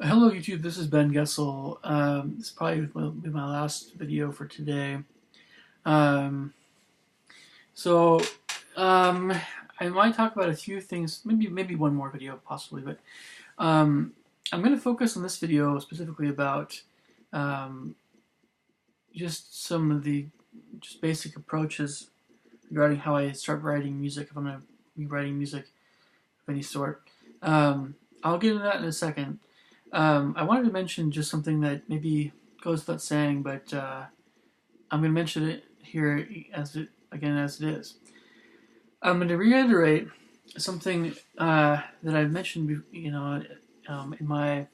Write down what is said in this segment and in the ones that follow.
Hello YouTube, this is Ben Gessel. This probably will be my last video for today. Um, so um, I might talk about a few things, maybe one more video possibly, but um, I'm going to focus on this video specifically about um, just some of the just basic approaches regarding how I start writing music if I'm going to be writing music of any sort. I'll get into that in a second. I wanted to mention just something that maybe goes without saying, but I'm going to mention it here as it is. I'm going to reiterate something that I've mentioned, in my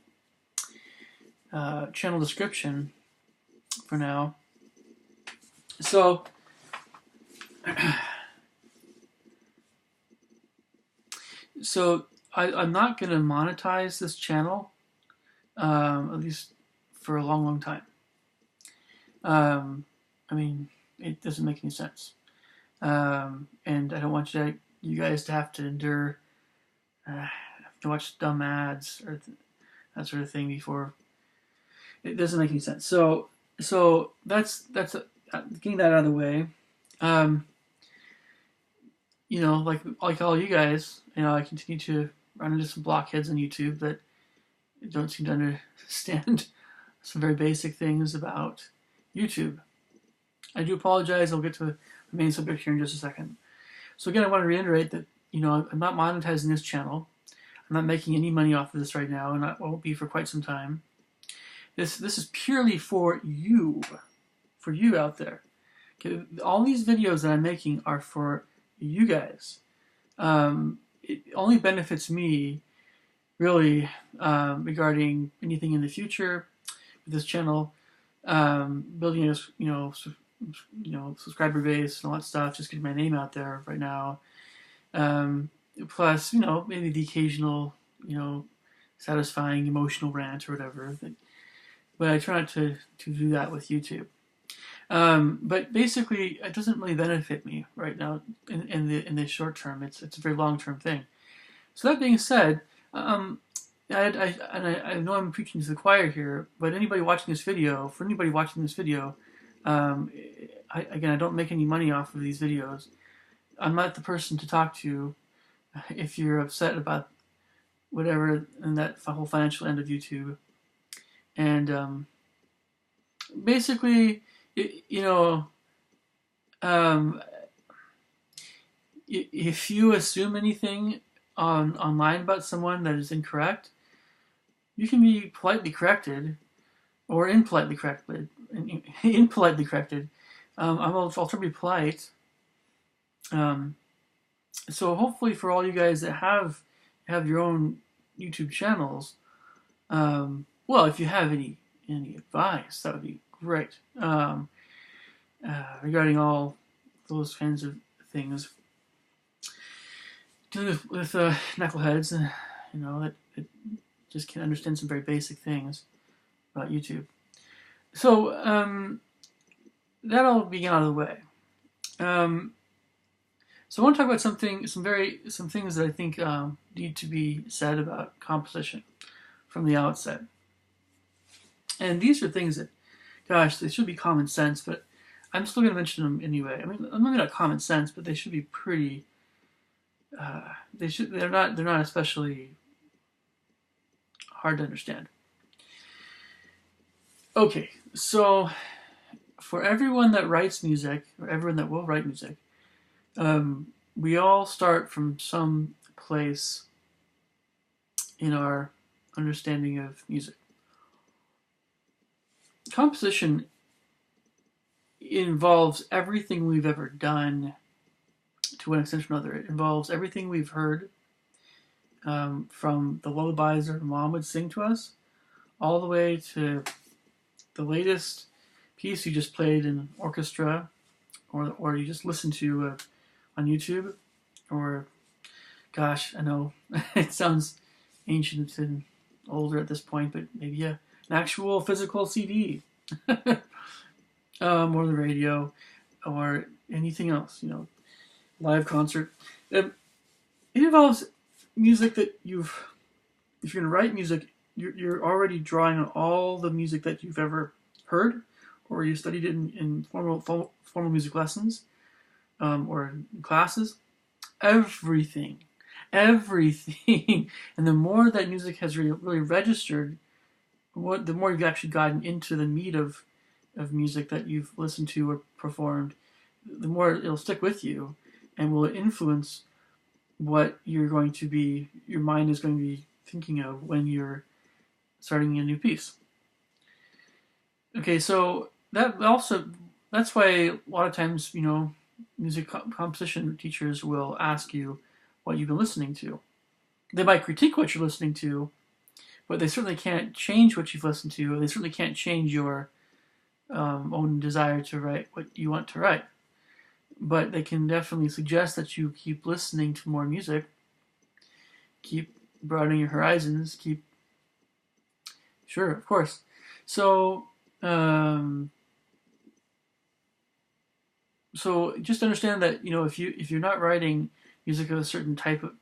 channel description for now. So, I'm not going to monetize this channel, at least for a long, long time. I mean, it doesn't make any sense. And I don't want you guys to have to endure to watch dumb ads or that sort of thing before. It doesn't make any sense. So that's getting that out of the way. Like all you guys, I continue to run into some blockheads on YouTube that don't seem to understand some very basic things about YouTube. I do apologize. I'll get to the main subject here in just a second. So again, I want to reiterate that I'm not monetizing this channel. I'm not making any money off of this right now, and I won't be for quite some time. This is purely for you out there. Okay, all these videos that I'm making are for you guys. It only benefits me, really, regarding anything in the future with this channel, building a subscriber base and all that stuff, just getting my name out there right now. Plus, maybe the occasional, satisfying emotional rant or whatever. But I try not to do that with YouTube. But basically, it doesn't really benefit me right now in the short term. It's a very long term thing. So that being said, I know I'm preaching to the choir here, but for anybody watching this video, I don't make any money off of these videos. I'm not the person to talk to if you're upset about whatever in that whole financial end of YouTube. And basically, if you assume anything online about someone that is incorrect, you can be politely corrected or impolitely corrected. I'll try to be polite. So hopefully for all you guys that have your own YouTube channels, well, if you have any advice, that would be great. Regarding all those kinds of things, dealing with knuckleheads, that just can't understand some very basic things about YouTube. So that'll be out of the way. So I want to talk about some things that I think need to be said about composition from the outset. And these are things that, gosh, they should be common sense, but I'm still going to mention them anyway. I mean, maybe not common sense, but they should be pretty. They're not especially hard to understand. Okay, so for everyone that writes music, or everyone that will write music, we all start from some place in our understanding of music. Composition involves everything we've ever done to one extent or another. It involves everything we've heard, from the lullabies our mom would sing to us, all the way to the latest piece you just played in orchestra, or you just listened to on YouTube, or, gosh, I know it sounds ancient and older at this point, but maybe an actual physical CD, or the radio, or anything else, live concert. It involves music that if you're going to write music you're already drawing on all the music that you've ever heard, or you studied it in formal music lessons, or in classes. Everything, everything, and the more that music has really registered, the more you've actually gotten into the meat of music that you've listened to or performed, the more it'll stick with you, and will influence what your mind is going to be thinking of when you're starting a new piece. Okay, so that's why a lot of times, music composition teachers will ask you what you've been listening to. They might critique what you're listening to, but they certainly can't change what you've listened to. They certainly can't change your own desire to write what you want to write. But they can definitely suggest that you keep listening to more music, keep broadening your horizons, Sure, of course. So, so just understand that if you're not writing music of a certain type of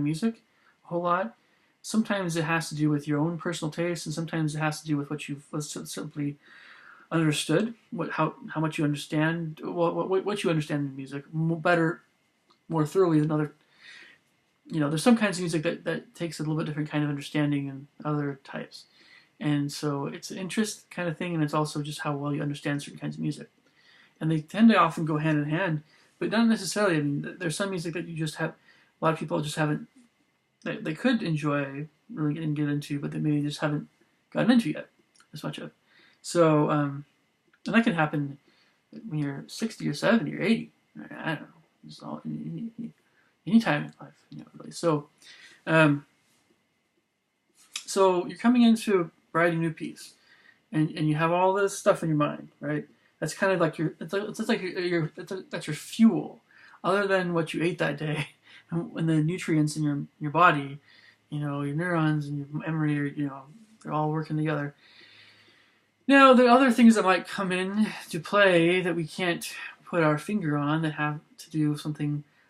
music a whole lot, sometimes it has to do with your own personal taste, and sometimes it has to do with what you've simply understood, how much you understand, what you understand in music better, more thoroughly than other. There's some kinds of music that takes a little bit different kind of understanding than other types, and so it's an interest kind of thing, and it's also just how well you understand certain kinds of music, and they tend to often go hand in hand, but not necessarily. I mean, there's some music that you just have. A lot of people just haven't. They could enjoy really and get into, but they maybe just haven't gotten into yet as much of. So, and that can happen when you're 60 or 70 or 80. I don't know. It's all any time in life, really. So, so you're coming into writing a new piece, and you have all this stuff in your mind, right? That's kind of like that's your fuel, other than what you ate that day, and the nutrients in your body, your neurons and your memory are, they're all working together. Now, there are other things that might come in to play that we can't put our finger on, that have to do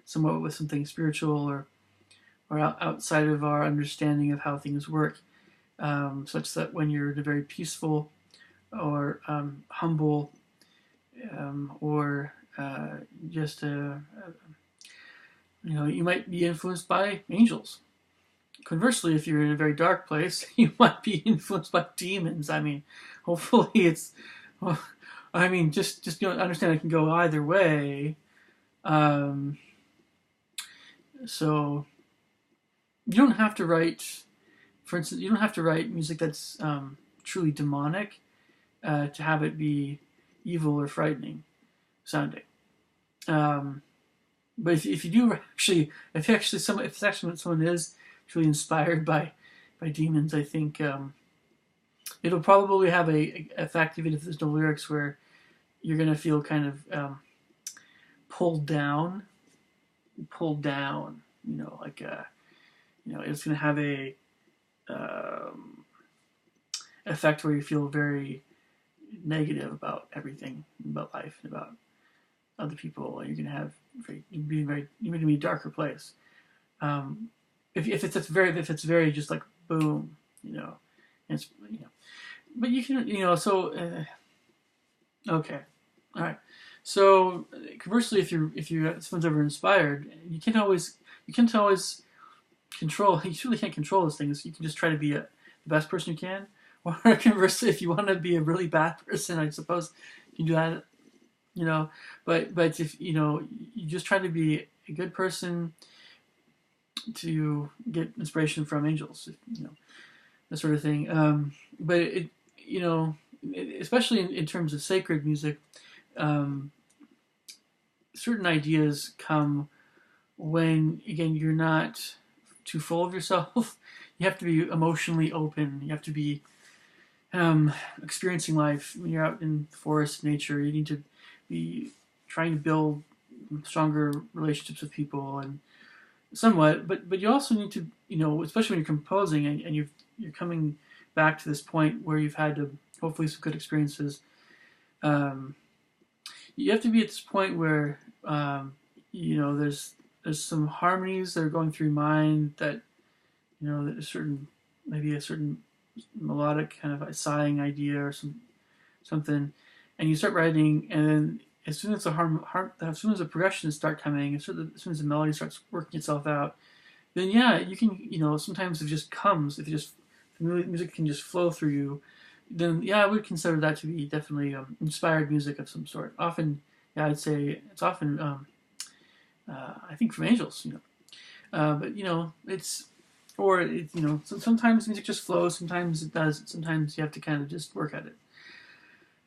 somewhat with something spiritual or outside of our understanding of how things work, such that when you're in a very peaceful or humble or just you might be influenced by angels. Conversely, if you're in a very dark place, you might be influenced by demons. I mean, hopefully it's. Well, I mean, just understand it can go either way. So you don't have to write. For instance, you don't have to write music that's truly demonic to have it be evil or frightening sounding. But if you do if someone is truly inspired by demons, I think it'll probably have a effect, even if there's no lyrics, where you're gonna feel kind of pulled down. It's gonna have a effect where you feel very negative about everything, about life, and about other people. You're gonna be a darker place. If it's very just like boom, it's but you can okay, all right. So conversely, if someone's ever inspired, you can't always control. You really can't control those things. You can just try to be the best person you can. Or conversely, if you want to be a really bad person, I suppose you can do that. But if you just try to be a good person to get inspiration from angels, that sort of thing. But especially in terms of sacred music, certain ideas come when, again, you're not too full of yourself. You have to be emotionally open. You have to be experiencing life. When you're out in the forest, nature, you need to be trying to build stronger relationships with people, and somewhat. But you also need to, especially when you're composing and you're coming back to this point where you've had to hopefully some good experiences. You have to be at this point where there's some harmonies that are going through your mind that that a certain maybe a certain melodic kind of a sighing idea or something, and you start writing, and then as soon as as soon as the progressions start coming, as soon as the melody starts working itself out, then yeah, you can, sometimes it just comes. If it just the music can just flow through you, then yeah, I would consider that to be definitely inspired music of some sort. Often, yeah, I'd say it's often, I think, from angels, but it's or it, sometimes music just flows, sometimes it does, sometimes you have to kind of just work at it.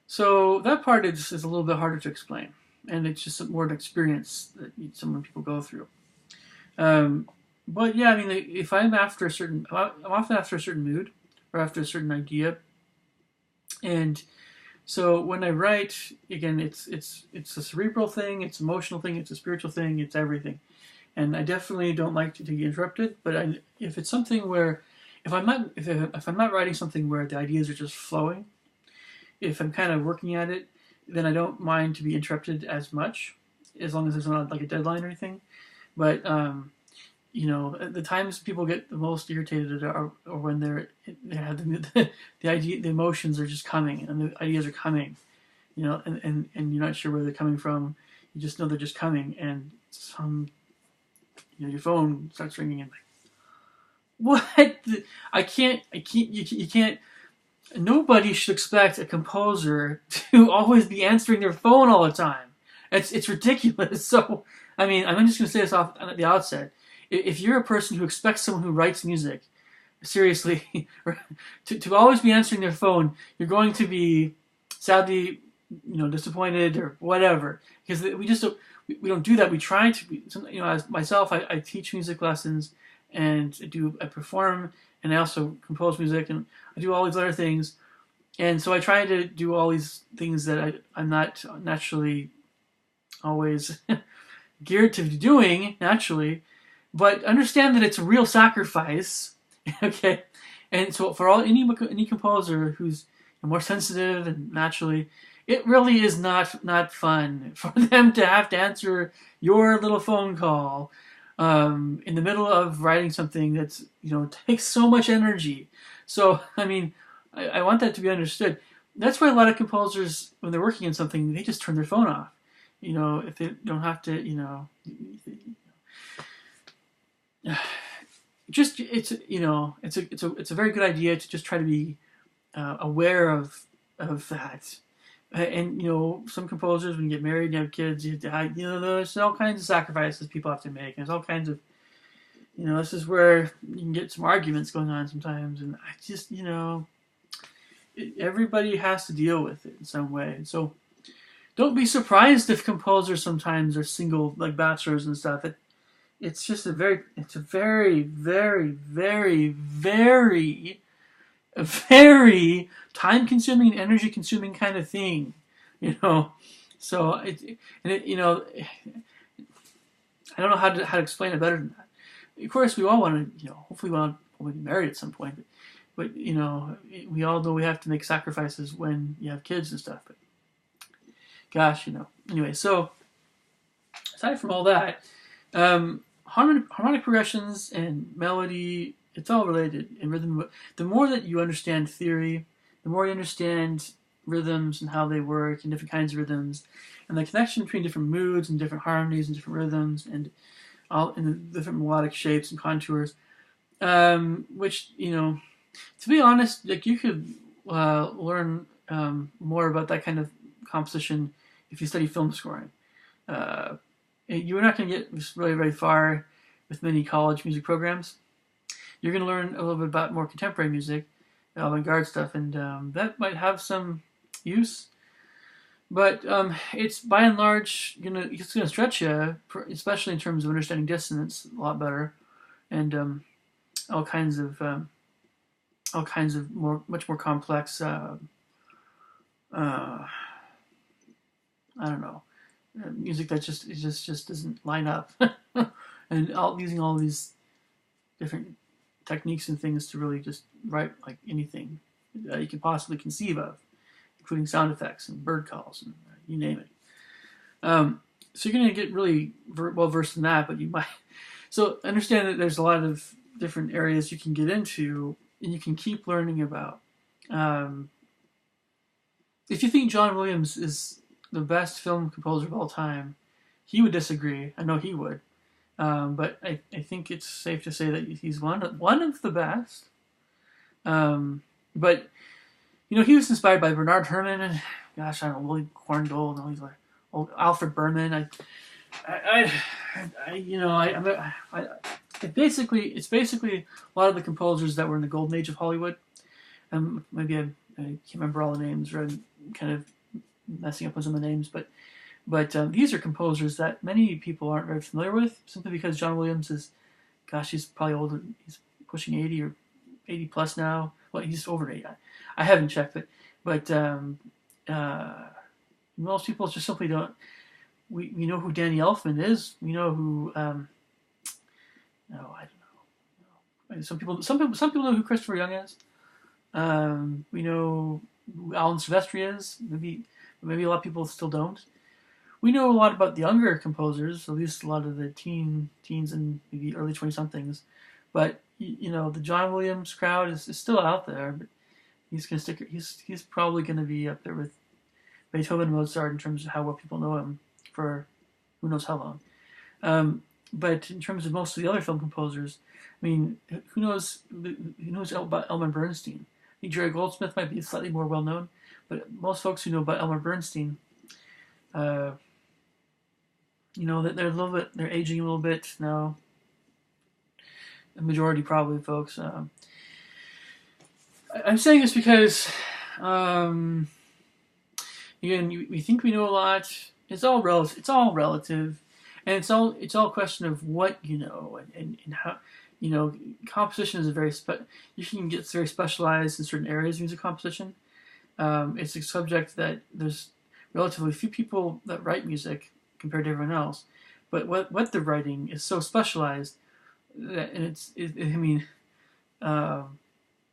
So that part is a little bit harder to explain, and it's just more an experience that some people go through. Um, but yeah, I mean, if I'm often after a certain mood or after a certain idea, and so when I write, again, it's a cerebral thing, it's an emotional thing, it's a spiritual thing, it's everything. And I definitely don't like to get interrupted. But if it's something where, if I'm not writing something where the ideas are just flowing, if I'm kind of working at it, then I don't mind to be interrupted as much, as long as there's not like a deadline or anything. But the times people get the most irritated are when they have the idea, the emotions are just coming, and the ideas are coming, and you're not sure where they're coming from. You just know they're just coming, and your phone starts ringing, and like, what? You can't. Nobody should expect a composer to always be answering their phone all the time. It's ridiculous. So, I mean, I'm just going to say this off at the outset. If you're a person who expects someone who writes music, seriously, to always be answering their phone, you're going to be sadly, disappointed or whatever. Because we don't do that. We try to, as myself, I teach music lessons, and I perform, and I also compose music, and I do all these other things. And so I try to do all these things that I'm not naturally always geared to doing naturally, but understand that it's a real sacrifice, okay? And so for any composer who's more sensitive and naturally, it really is not fun for them to have to answer your little phone call in the middle of writing something that's takes so much energy. So I mean, I want that to be understood. That's why a lot of composers, when they're working on something, they just turn their phone off. If they don't have to, just it's a very good idea to just try to be aware of that. And some composers, when you get married and you have kids, there's all kinds of sacrifices people have to make. And there's all kinds of, this is where you can get some arguments going on sometimes. And I just, everybody has to deal with it in some way. And so don't be surprised if composers sometimes are single, like bachelors and stuff. It's a very, very, very, a very time-consuming and energy-consuming kind of thing, So I don't know how to explain it better than that. Of course, we all want to, hopefully, we want to be married at some point, but we all know we have to make sacrifices when you have kids and stuff. But gosh, Anyway, so aside from all that, harmonic progressions and melody, it's all related in rhythm. The more that you understand theory, the more you understand rhythms and how they work and different kinds of rhythms, and the connection between different moods and different harmonies and different rhythms and all in the different melodic shapes and contours. Which to be honest, like you could learn more about that kind of composition if you study film scoring. You're not going to get really very far with many college music programs. You're going to learn a little bit about more contemporary music, avant-garde stuff, and that might have some use. But it's by and large it's going to stretch you, especially in terms of understanding dissonance a lot better, and all kinds of much more complex. I don't know, music that just doesn't line up, and using all these different techniques and things to really just write like anything that you could possibly conceive of, including sound effects and bird calls and you name it. So you're going to get really well versed in that, but you might. So understand that there's a lot of different areas you can get into and you can keep learning about. Um, if you think John Williams is the best film composer of all time, he would disagree. I know he would. But I think it's safe to say that he's one of the best. But he was inspired by Bernard Herrmann and, gosh, I don't know, Willie Corngold and all these like old Alfred Berman. It's basically a lot of the composers that were in the golden age of Hollywood. Maybe I can't remember all the names, or I'm kind of messing up with some of the names, but these are composers that many people aren't very familiar with, simply because John Williams is, gosh, he's probably older. He's pushing 80 or 80 plus now. Well, he's over 80. I haven't checked, but most people just simply don't. We know who Danny Elfman is. We know who. No, I don't know. Some people know who Christopher Young is. We know who Alan Silvestri is. Maybe a lot of people still don't. We know a lot about the younger composers, at least a lot of the teens and maybe early 20-somethings. But the John Williams crowd is still out there. But he's gonna stick. He's probably gonna be up there with Beethoven and Mozart in terms of how well people know him for who knows how long. But in terms of most of the other film composers, I mean, who knows about Elmer Bernstein? I think Jerry Goldsmith might be slightly more well known, but most folks who know about Elmer Bernstein, they're aging a little bit now. The majority probably, folks. I'm saying this because, again, we think we know a lot. It's all relative, and it's all a question of what you know and how. Composition is you can get very specialized in certain areas of music composition. It's a subject that there's relatively few people that write music compared to everyone else, but what they're writing is so specialized that, and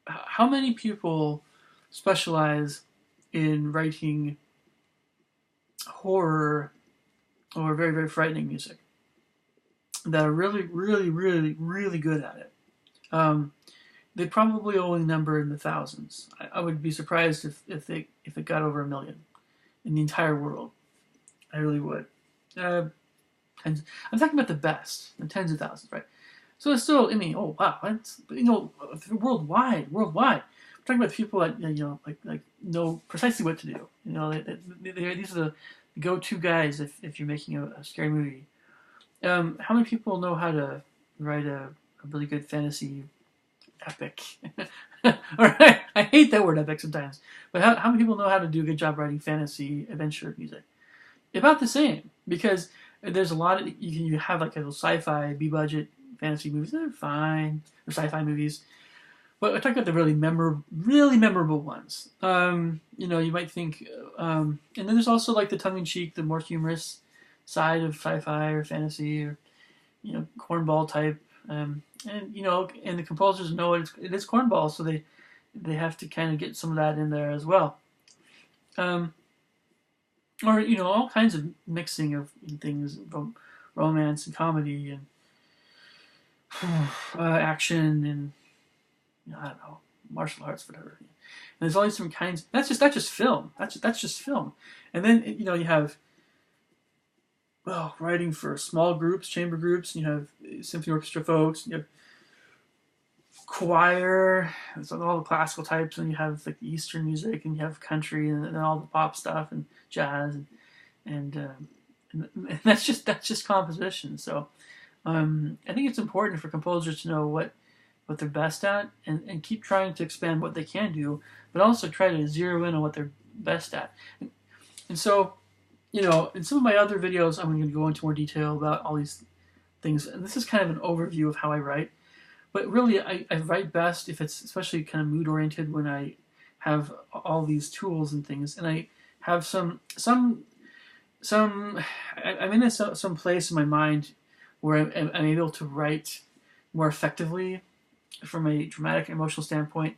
how many people specialize in writing horror or very, very frightening music that are really, really, really, really good at it? They probably only number in the thousands. I would be surprised if it got over 1 million in the entire world. I really would. I'm talking about the best, the tens of thousands, right? So it's still, oh wow, that's worldwide. We're talking about people that like know precisely what to do. These are the go-to guys if you're making a scary movie. How many people know how to write a really good fantasy epic? I hate that word epic sometimes, but how many people know how to do a good job writing fantasy adventure music? About the same, because there's a lot of you have like a little sci-fi B-budget fantasy movies. They're fine, or sci-fi movies, but I talk about the really memorable ones. You might think, and then there's also like the tongue-in-cheek, the more humorous side of sci-fi or fantasy, or cornball type, and the composers know it is cornball, so they have to kind of get some of that in there as well. Or all kinds of mixing of things, from romance and comedy and action and I don't know, martial arts, whatever. And there's all these different kinds. That's just film. That's just film. And then you have writing for small groups, chamber groups, and you have symphony orchestra folks, and you have choir, and so all the classical types, and you have like the Eastern music, and you have country, and all the pop stuff, and jazz, and that's just composition. So I think it's important for composers to know what they're best at, and keep trying to expand what they can do, but also try to zero in on what they're best at. And so, in some of my other videos, I'm going to go into more detail about all these things. And this is kind of an overview of how I write. But really, I write best if it's especially kind of mood-oriented, when I have all these tools and things. And I have I'm in some place in my mind where I'm able to write more effectively from a dramatic and emotional standpoint.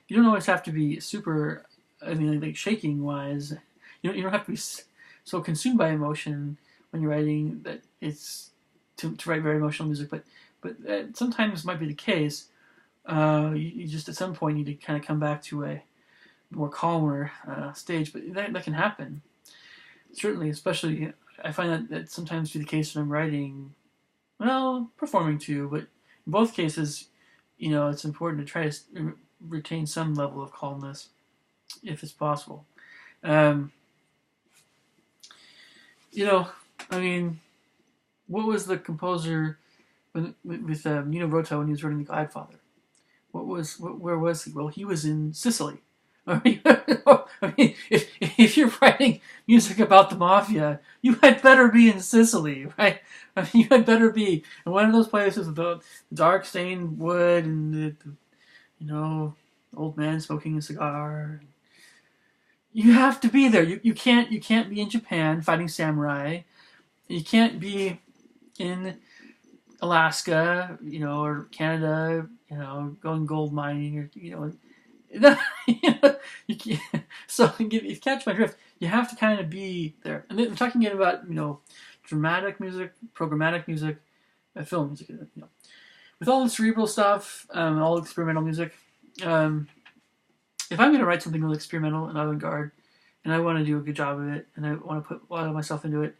You don't always have to be super, like shaking-wise. You don't have to be so consumed by emotion when you're writing that it's to write very emotional music, but sometimes might be the case. you just at some point need to kind of come back to a more calmer stage. But that can happen, certainly, especially I find that sometimes be the case when I'm writing, well, performing too, but in both cases, it's important to try to retain some level of calmness if it's possible. Um, you know, I mean, what was the composer with Nino Rota when he was writing The Godfather? Where was he? Well, he was in Sicily. I mean, if you're writing music about the mafia, you had better be in Sicily, right? I mean, you had better be in one of those places with the dark stained wood and old man smoking a cigar. You have to be there. You can't be in Japan fighting samurai. You can't be in Alaska, or Canada, going gold mining, or you can't, so if you catch my drift, you have to kind of be there. And I'm talking again about dramatic music, programmatic music, film music. With all the cerebral stuff, all experimental music. If I'm going to write something really experimental and avant-garde, and I want to do a good job of it, and I want to put a lot of myself into it,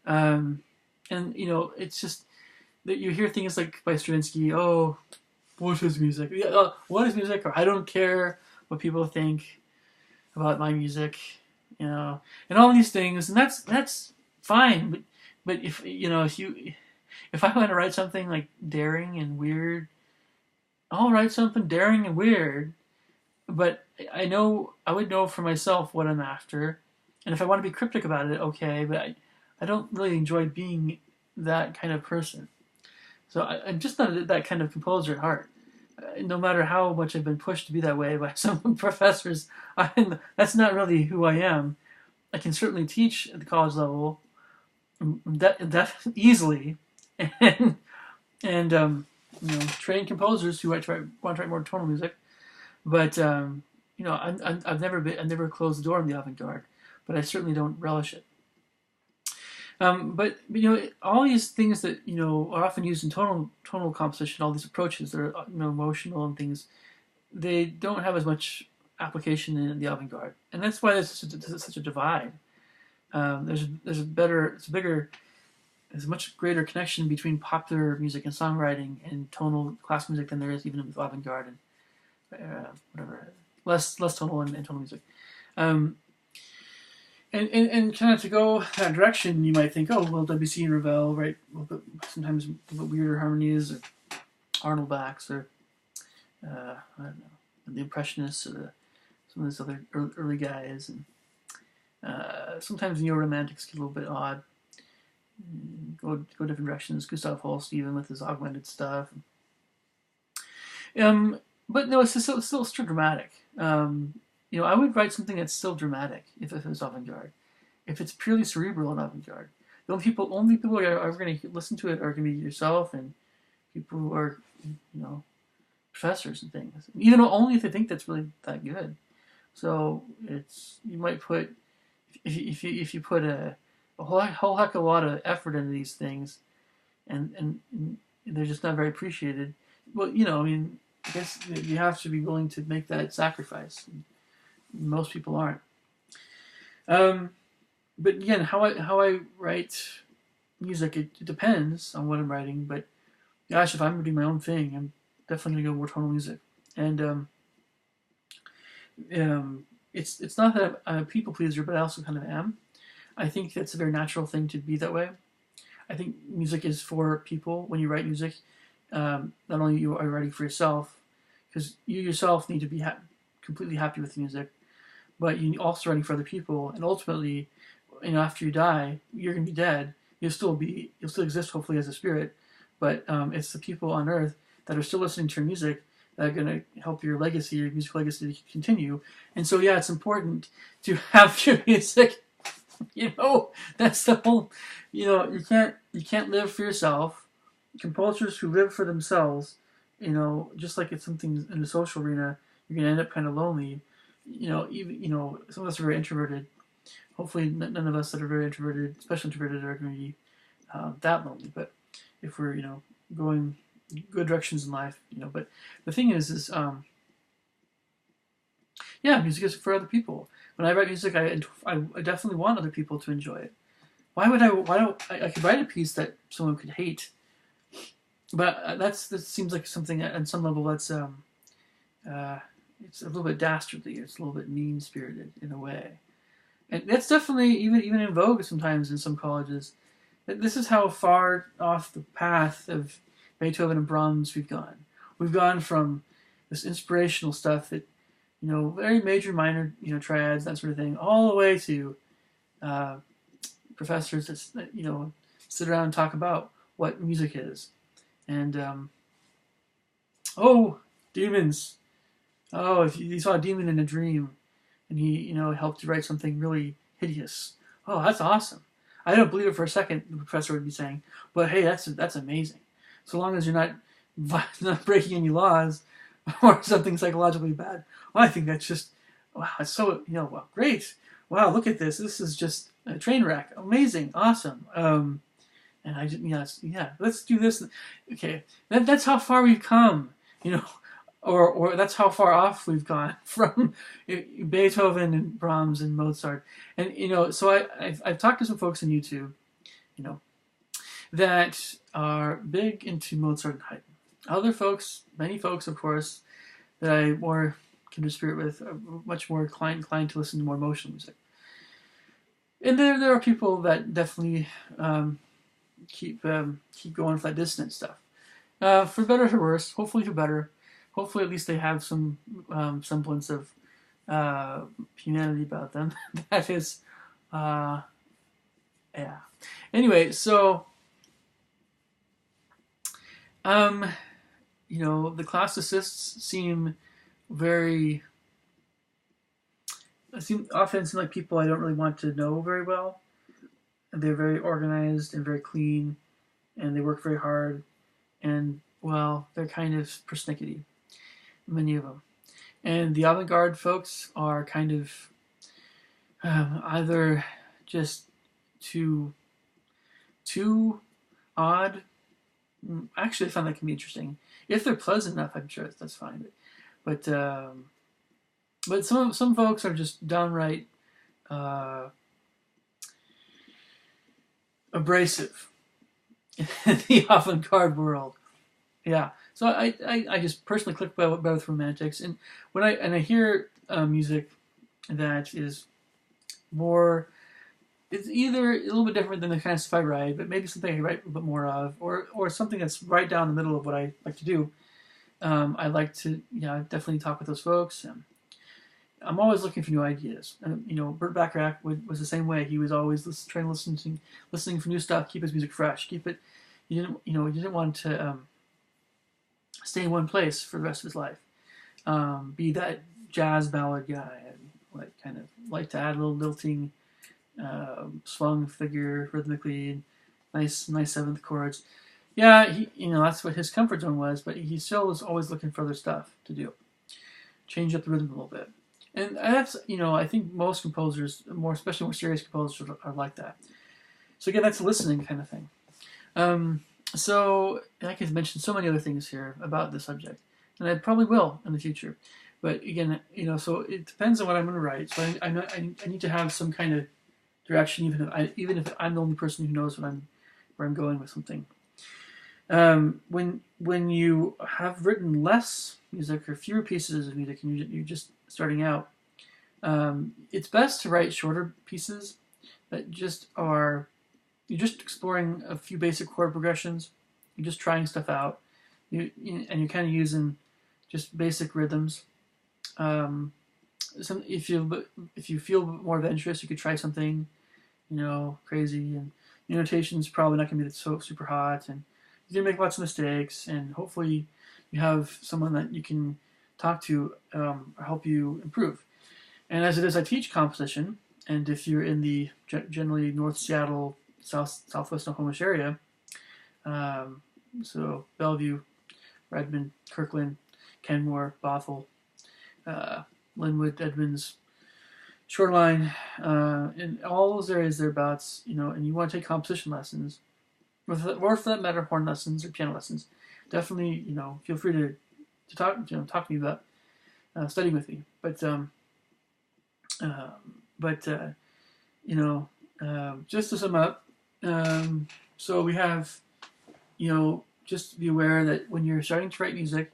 and it's just that you hear things like by Stravinsky, oh, what is music? What is music? Or I don't care what people think about my music, and all these things, and that's fine. But if I want to write something like daring and weird, I'll write something daring and weird. But I would know for myself what I'm after, and if I want to be cryptic about it, okay. But I don't really enjoy being that kind of person. So I'm just not that kind of composer at heart. No matter how much I've been pushed to be that way by some professors, that's not really who I am. I can certainly teach at the college level, that easily, and train composers who want to write more tonal music. But I've never closed the door on the avant-garde, but I certainly don't relish it. But all these things that are often used in tonal composition, all these approaches that are emotional and things, they don't have as much application in the avant-garde, and that's why there's such a divide. There's a much greater connection between popular music and songwriting and tonal classical music than there is even with avant-garde and whatever, less tonal and tonal music. And kind of to go that direction, you might think, oh, well, Debussy and Ravel, right? Sometimes a little weirder harmonies, or Arnold Bach's, or I don't know, the Impressionists, or some of these other early guys, and sometimes neo-romantics get a little bit odd, go different directions. Gustav Holst even with his augmented stuff. But no, it's still dramatic. I would write something that's still dramatic if it was avant-garde. If it's purely cerebral and avant-garde, the only people who are ever going to listen to it are going to be yourself and people who are, professors and things. Even only if they think that's really that good. So you might put if you put a whole heck of a lot of effort into these things, and they're just not very appreciated. Well, I guess you have to be willing to make that sacrifice. Most people aren't. But again, how I write music, it depends on what I'm writing. But gosh, if I'm doing my own thing, I'm definitely gonna go more tonal music. And it's not that I'm a people pleaser, but I also kind of am. I think that's a very natural thing to be that way. I think music is for people. When you write music, not only you are writing for yourself, because you yourself need to be completely happy with the music, but you're also writing for other people. And ultimately, after you die, you're gonna be dead. You'll still exist, hopefully, as a spirit. But it's the people on Earth that are still listening to your music that are gonna help your legacy, your musical legacy, to continue. And so, yeah, it's important to have your music. That's the whole. You can't live for yourself. Composers who live for themselves, just like it's something in the social arena, you're gonna end up kind of lonely. Even some of us are very introverted. Hopefully, none of us that are very introverted, especially introverted, are going to be that lonely. But if we're going good directions in life, But the thing is, yeah, music is for other people. When I write music, I definitely want other people to enjoy it. Why would I? Why don't I could write a piece that someone could hate, but that seems like something at some level that's uh, it's a little bit dastardly. It's a little bit mean spirited in a way, and that's definitely even in vogue sometimes in some colleges. This is how far off the path of Beethoven and Brahms we've gone. We've gone from this inspirational stuff that very major, minor, triads, that sort of thing, all the way to uh, professors that sit around and talk about what music is, and oh, demons. Oh, if you saw a demon in a dream, and he helped you write something really hideous. Oh, that's awesome. I don't believe it for a second. The professor would be saying, but hey, that's amazing. So long as you're not breaking any laws or something psychologically bad. Well, I think that's just wow. It's so well, great. Wow, look at this. This is just a train wreck. Amazing, awesome. And I just yeah. Let's do this. Okay, that's how far we've come. Or that's how far off we've gone from Beethoven and Brahms and Mozart. And so I've talked to some folks on YouTube, that are big into Mozart and Haydn. Other folks, many folks, of course, that I more kindred spirit with, are much more inclined to listen to more emotional music. And there are people that definitely keep going for that dissonant stuff. For better or for worse, hopefully for better. Hopefully at least they have some semblance of humanity about them. That is, yeah. Anyway, so the classicists often seem like people I don't really want to know very well. They're very organized and very clean, and they work very hard, and well, they're kind of persnickety, many of them. And the avant-garde folks are kind of either just too odd. Actually, I find that can be interesting. If they're pleasant enough, I'm sure that's fine. But some folks are just downright abrasive in the avant-garde world. Yeah. So I just personally click better with romantics, and when I hear music that is more, it's either a little bit different than the kind of stuff I write, but maybe something I write a bit more of, or something that's right down the middle of what I like to do. I like to definitely talk with those folks. I'm always looking for new ideas. Burt Bacharach was the same way. He was always listening for new stuff, keep his music fresh, keep it. You didn't want to stay in one place for the rest of his life. Be that jazz ballad guy, and kind of like to add a little lilting, swung figure rhythmically, nice seventh chords. Yeah, that's what his comfort zone was, but he still was always looking for other stuff to do, change up the rhythm a little bit. And that's, I think most composers, especially more serious composers, are like that. So again, that's a listening kind of thing. So I could mention so many other things here about the subject, and I probably will in the future. But again, so it depends on what I'm going to write. So I need to have some kind of direction, even if I'm the only person who knows where I'm going with something. When you have written less music or fewer pieces of music, and you're just starting out, it's best to write shorter pieces that you're just exploring a few basic chord progressions. You're just trying stuff out. And you're kind of using just basic rhythms. If you feel more adventurous, you could try something, crazy. And your notation's probably not going to be so super hot, and you're going to make lots of mistakes. And hopefully, you have someone that you can talk to help you improve. And as it is, I teach composition. And if you're in the generally North Seattle, Southwest Snohomish area, so Bellevue, Redmond, Kirkland, Kenmore, Bothell, Linwood, Edmonds, Shoreline, in all those areas thereabouts, and you want to take composition lessons, or for that matter, horn lessons or piano lessons, definitely, feel free to talk to me about studying with me. Uh, but just to sum up, so we have, just be aware that when you're starting to write music,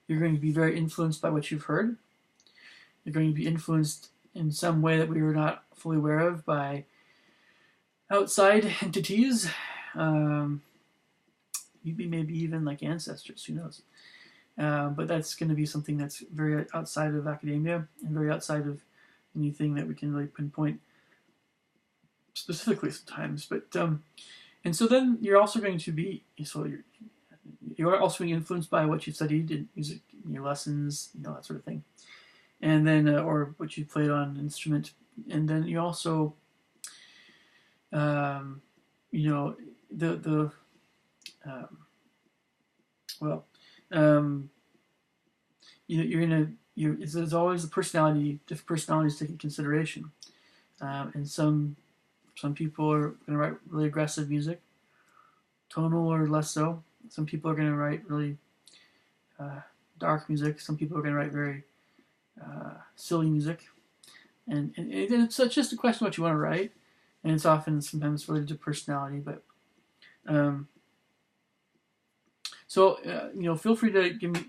you're going to be very influenced by what you've heard. You're going to be influenced in some way that we were not fully aware of by outside entities, maybe even like ancestors, who knows. But that's going to be something that's very outside of academia and very outside of anything that we can really pinpoint specifically sometimes. But and so then you're also going to be you're also being influenced by what you studied in music, in your lessons, that sort of thing, and then or what you played on an instrument, and then you also the well there's always different personalities to take into consideration, and some people are going to write really aggressive music, tonal or less so. Some people are going to write really dark music. Some people are going to write very silly music, and it's just a question of what you want to write, and it's often sometimes related to personality. But feel free to give me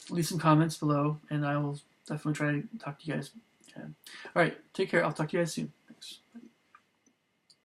leave some comments below, and I will definitely try to talk to you guys. All right, take care. I'll talk to you guys soon. Thanks.